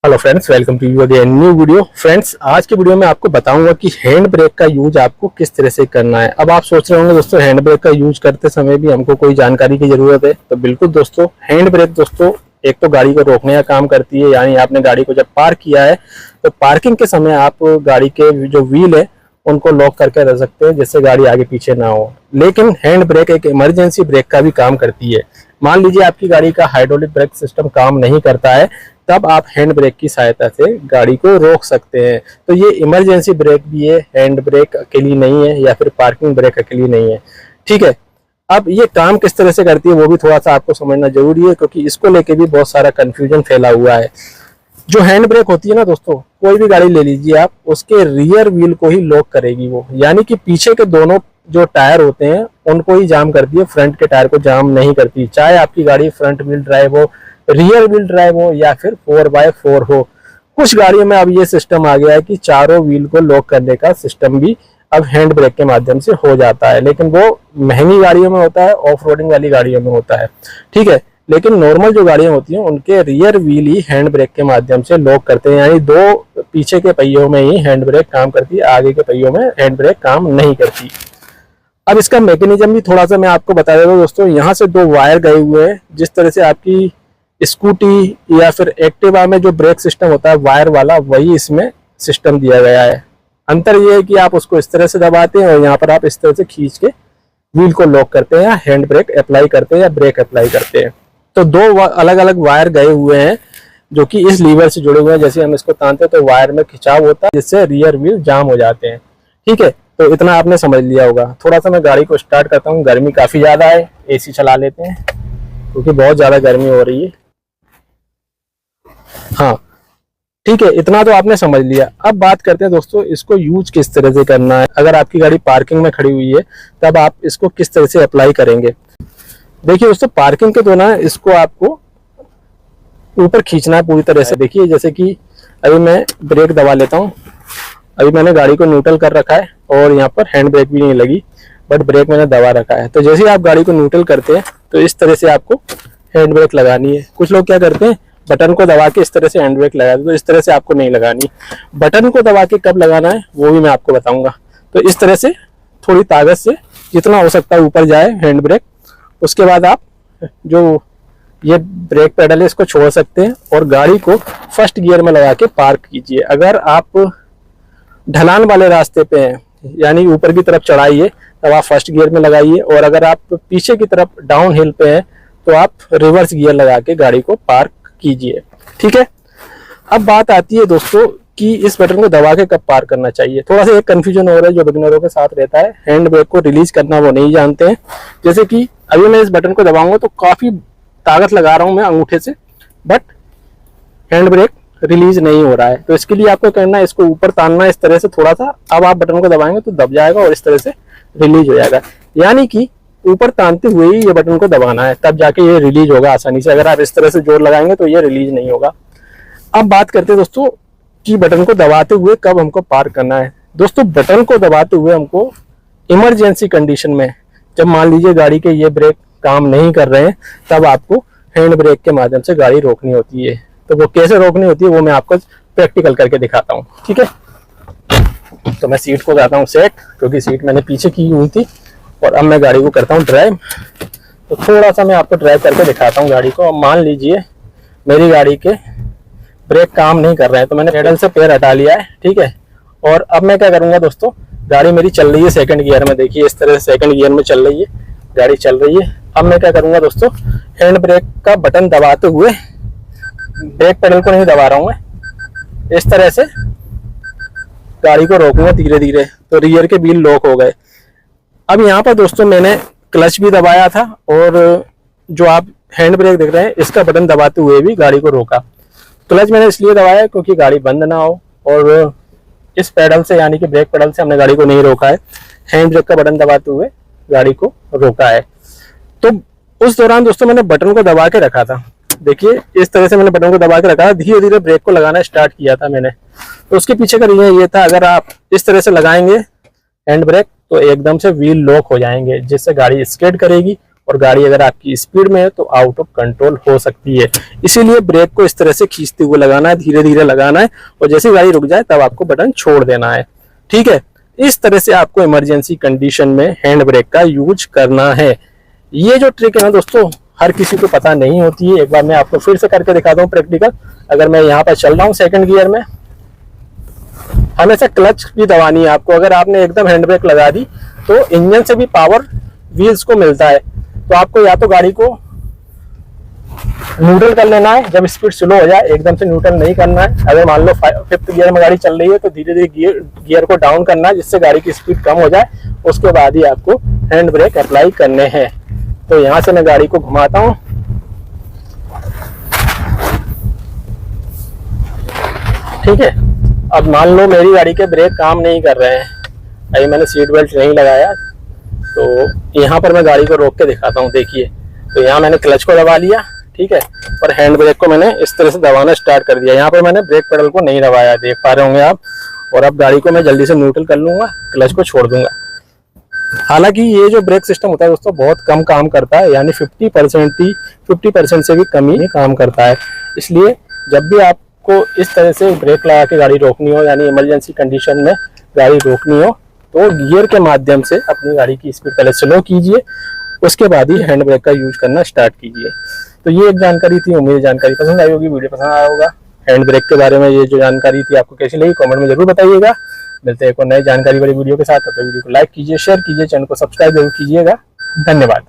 Hello friends, welcome to your new video. Friends, आज के video में आपको बताऊंगा कि हैंड ब्रेक का यूज आपको किस तरह से करना है। अब आप सोच रहे होंगे दोस्तों, हैंड ब्रेक का यूज करते समय भी हमको कोई जानकारी की जरूरत है। तो बिल्कुल दोस्तों, हैंड ब्रेक दोस्तों एक तो गाड़ी को रोकने का काम करती है। यानी आपने गाड़ी को जब पार्क किया है तो पार्किंग के समय आप गाड़ी के जो व्हील है उनको लॉक करके रख सकते हैं, जिससे गाड़ी आगे पीछे ना हो। लेकिन हैंड ब्रेक एक इमरजेंसी ब्रेक का भी काम करती है। मान लीजिए आपकी गाड़ी का हाइड्रोलिक ब्रेक सिस्टम काम नहीं करता है, तब आप हैंड ब्रेक की सहायता से गाड़ी को रोक सकते हैं। तो ये इमरजेंसी ब्रेक भी है, हैंड ब्रेक अकेली नहीं है या फिर पार्किंग ब्रेक अकेली नहीं है। ठीक है, अब ये काम किस तरह से करती है वो भी थोड़ा सा आपको समझना जरूरी है, क्योंकि इसको लेके भी बहुत सारा कंफ्यूजन फैला हुआ है। जो हैंड ब्रेक होती है ना दोस्तों, कोई भी गाड़ी ले लीजिए आप, उसके रियर व्हील को ही लॉक करेगी वो। यानी कि पीछे के दोनों जो टायर होते हैं उनको ही जाम करती है, फ्रंट के टायर को जाम नहीं करती। चाहे आपकी गाड़ी फ्रंट व्हील ड्राइव हो, रियर व्हील ड्राइव हो या फिर 4x4 हो। कुछ गाड़ियों में अब ये सिस्टम आ गया है कि चारों व्हील को लॉक करने का सिस्टम भी अब हैंड ब्रेक के माध्यम से हो जाता है, लेकिन वो महंगी गाड़ियों में होता है, ऑफ रोडिंग वाली गाड़ियों में होता है। ठीक है, लेकिन नॉर्मल जो गाड़ियां होती हैं उनके रियर व्हील ही हैंड ब्रेक के माध्यम से लॉक करते हैं। यानी दो पीछे के पहियों में ही हैंड ब्रेक काम करती है, आगे के पहियों में हैंड ब्रेक काम नहीं करती। अब इसका मैकेनिज्म भी थोड़ा सा मैं आपको बता देता हूँ दोस्तों। यहाँ से दो वायर गए हुए हैं। जिस तरह से आपकी स्कूटी या फिर एक्टिवा में जो ब्रेक सिस्टम होता है वायर वाला, वही इसमें सिस्टम दिया गया है। अंतर ये है कि आप उसको इस तरह से दबाते हैं और यहाँ पर आप इस तरह से खींच के व्हील को लॉक करते हैं या हैंड ब्रेक अप्लाई करते हैं या ब्रेक अप्लाई करते हैं। तो दो अलग अलग वायर गए हुए हैं जो कि इस लीवर से जुड़े हुए हैं। जैसे हम इसको तानते हैं तो वायर में खिंचाव होता है, जिससे रियर व्हील जाम हो जाते हैं। ठीक है, तो इतना आपने समझ लिया होगा। थोड़ा सा मैं गाड़ी को स्टार्ट करता हूँ, गर्मी काफी ज्यादा है, एसी चला लेते हैं क्योंकि बहुत ज्यादा गर्मी हो रही है। हाँ ठीक है, इतना तो आपने समझ लिया। अब बात करते हैं दोस्तों, इसको यूज किस तरह से करना है। अगर आपकी गाड़ी पार्किंग में खड़ी हुई है तब आप इसको किस तरह से अप्लाई करेंगे। देखिए दोस्तों, पार्किंग के दौरान इसको आपको ऊपर खींचना है पूरी तरह से। देखिए, जैसे कि अभी मैं ब्रेक दबा लेता हूँ। अभी मैंने गाड़ी को न्यूट्रल कर रखा है और यहाँ पर हैंड ब्रेक भी नहीं लगी, बट ब्रेक मैंने दबा रखा है। तो जैसे ही आप गाड़ी को न्यूट्रल करते हैं तो इस तरह से आपको हैंड ब्रेक लगानी है। कुछ लोग क्या करते हैं, बटन को दबा के इस तरह से हैंड ब्रेक लगा देते, तो इस तरह से आपको नहीं लगानी। बटन को दबा के कब लगाना है वो भी मैं आपको बताऊंगा। तो इस तरह से थोड़ी ताकत से जितना हो सकता है ऊपर जाए हैंड ब्रेक। उसके बाद आप जो ये ब्रेक पेडल है इसको छोड़ सकते हैं और गाड़ी को फर्स्ट गियर में लगा के पार्क कीजिए। अगर आप ढलान वाले रास्ते पे हैं, यानी ऊपर की तरफ चढ़ाई है, तब आप फर्स्ट गियर में लगाइए। और अगर आप पीछे की तरफ डाउन हिल पे हैं तो आप रिवर्स गियर लगा के गाड़ी को पार्क कीजिए। ठीक है, अब बात आती है दोस्तों कि इस बटन को दबा के कब पार करना चाहिए। थोड़ा सा एक कंफ्यूजन हो रहा है जो बिगिनरों के साथ रहता है, हैंड ब्रेक को रिलीज करना वो नहीं जानते हैं। जैसे कि अभी मैं इस बटन को दबाऊंगा तो काफी ताकत लगा रहा हूं मैं अंगूठे से, बट हैंड ब्रेक रिलीज नहीं हो रहा है। तो इसके लिए आपको करना है, इसको ऊपर तानना है इस तरह से थोड़ा सा। अब आप बटन को दबाएंगे तो दब जाएगा और इस तरह से रिलीज हो जाएगा। यानी कि ऊपर तानते हुए ही ये बटन को दबाना है, तब जाके ये रिलीज होगा आसानी से। अगर आप इस तरह से जोर लगाएंगे तो ये रिलीज नहीं होगा। अब बात करते हैं दोस्तों कि बटन को दबाते हुए कब हमको पार करना है। दोस्तों, बटन को दबाते हुए हमको इमरजेंसी कंडीशन में, जब मान लीजिए गाड़ी के ये ब्रेक काम नहीं कर रहे हैं, तब आपको हैंड ब्रेक के माध्यम से गाड़ी रोकनी होती है। तो वो कैसे रोकनी होती है वो मैं आपको प्रैक्टिकल करके दिखाता हूँ। ठीक है, तो मैं सीट को जाता हूँ सेट, क्योंकि सीट मैंने पीछे की हुई थी और अब मैं गाड़ी को करता हूँ ड्राइव। तो थोड़ा सा मैं आपको ड्राइव करके दिखाता हूँ गाड़ी को। अब मान लीजिए मेरी गाड़ी के ब्रेक काम नहीं कर रहे हैं, तो मैंने पेडल से पैर हटा लिया है। ठीक है, और अब मैं क्या करूंगा दोस्तों, गाड़ी मेरी चल रही है सेकंड गियर में। देखिए इस तरह से सेकंड गियर में चल रही है, गाड़ी चल रही है। अब मैं क्या करूंगा दोस्तों, हैंड ब्रेक का बटन दबाते हुए, ब्रेक पेडल को नहीं दबा रहा हूं मैं, इस तरह से गाड़ी को रोकूंगा धीरे धीरे। तो रियर के व्हील लॉक हो गए। अब यहाँ पर दोस्तों मैंने क्लच भी दबाया था और जो आप हैंड ब्रेक देख रहे हैं इसका बटन दबाते हुए भी गाड़ी को रोका। क्लच मैंने इसलिए दबाया क्योंकि गाड़ी बंद ना हो, और इस पेडल से यानी कि ब्रेक पेडल से हमने गाड़ी को नहीं रोका है, हैंड ब्रेक का बटन दबाते हुए गाड़ी को रोका है। तो उस दौरान दोस्तों मैंने बटन को दबा के रखा था। देखिए इस तरह से मैंने बटन को दबा के रखा था, धीरे धीरे ब्रेक को लगाना स्टार्ट किया था मैंने। तो उसके पीछे का रीजन ये था, अगर आप इस तरह से लगाएंगे हैंड ब्रेक तो एकदम से व्हील लॉक हो जाएंगे, जिससे गाड़ी स्किड करेगी और गाड़ी अगर आपकी स्पीड में है तो आउट ऑफ कंट्रोल हो सकती है। इसीलिए ब्रेक को इस तरह से खींचते हुए लगाना है, धीरे धीरे लगाना है, और जैसे गाड़ी रुक जाए तब आपको बटन छोड़ देना है। ठीक है, इस तरह से आपको इमरजेंसी कंडीशन में हैंड ब्रेक का यूज करना है। ये जो ट्रिक है ना दोस्तों, हर किसी को पता नहीं होती है। एक बार मैं आपको फिर से करके दिखाता हूँ प्रैक्टिकल। अगर मैं यहाँ पर चल रहा हूँ सेकंड गियर में, हमेशा क्लच भी दबानी है आपको। अगर आपने एकदम हैंड ब्रेक लगा दी तो इंजन से भी पावर व्हील्स को मिलता है, तो आपको या तो गाड़ी को न्यूट्रल कर लेना है, जब स्पीड स्लो हो जाए एकदम से न्यूट्रल नहीं करना है। अगर मान लो 5th गियर में गाड़ी चल रही है तो धीरे धीरे गियर को डाउन करना है, जिससे गाड़ी की स्पीड कम हो जाए। उसके बाद ही आपको हैंड ब्रेक अप्लाई करने हैं। तो यहाँ से मैं गाड़ी को घुमाता हूँ, ठीक है। अब मान लो मेरी गाड़ी के ब्रेक काम नहीं कर रहे हैं, अभी मैंने सीट बेल्ट नहीं लगाया, तो यहाँ पर मैं गाड़ी को रोक के दिखाता हूँ। देखिए, तो यहाँ मैंने क्लच को दबा लिया, ठीक है, और हैंड ब्रेक को मैंने इस तरह से दबाना स्टार्ट कर दिया। यहाँ पर मैंने ब्रेक पेडल को नहीं दबाया, देख पा रहे होंगे आप। और अब गाड़ी को मैं जल्दी से न्यूट्रल कर लूंगा, क्लच को छोड़ दूंगा। हालांकि ये जो ब्रेक सिस्टम होता है दोस्तों बहुत कम काम करता है, यानी 50% से भी कम ही काम करता है। इसलिए जब भी आपको इस तरह से ब्रेक लगा के गाड़ी रोकनी हो, यानी इमरजेंसी कंडीशन में गाड़ी रोकनी हो, तो गियर के माध्यम से अपनी गाड़ी की स्पीड पहले स्लो कीजिए, उसके बाद ही हैंड ब्रेक का यूज करना स्टार्ट कीजिए। तो ये एक जानकारी थी, उम्मीद जानकारी पसंद आई होगी, वीडियो पसंद आया होगा। हैंड ब्रेक के बारे में ये जो जानकारी थी आपको कैसी लगी कमेंट में जरूर बताइएगा। मिलते हैं एक और नई जानकारी वाली वीडियो के साथ। तब तक वीडियो को लाइक कीजिए, शेयर कीजिए, चैनल को सब्सक्राइब जरूर कीजिएगा। धन्यवाद।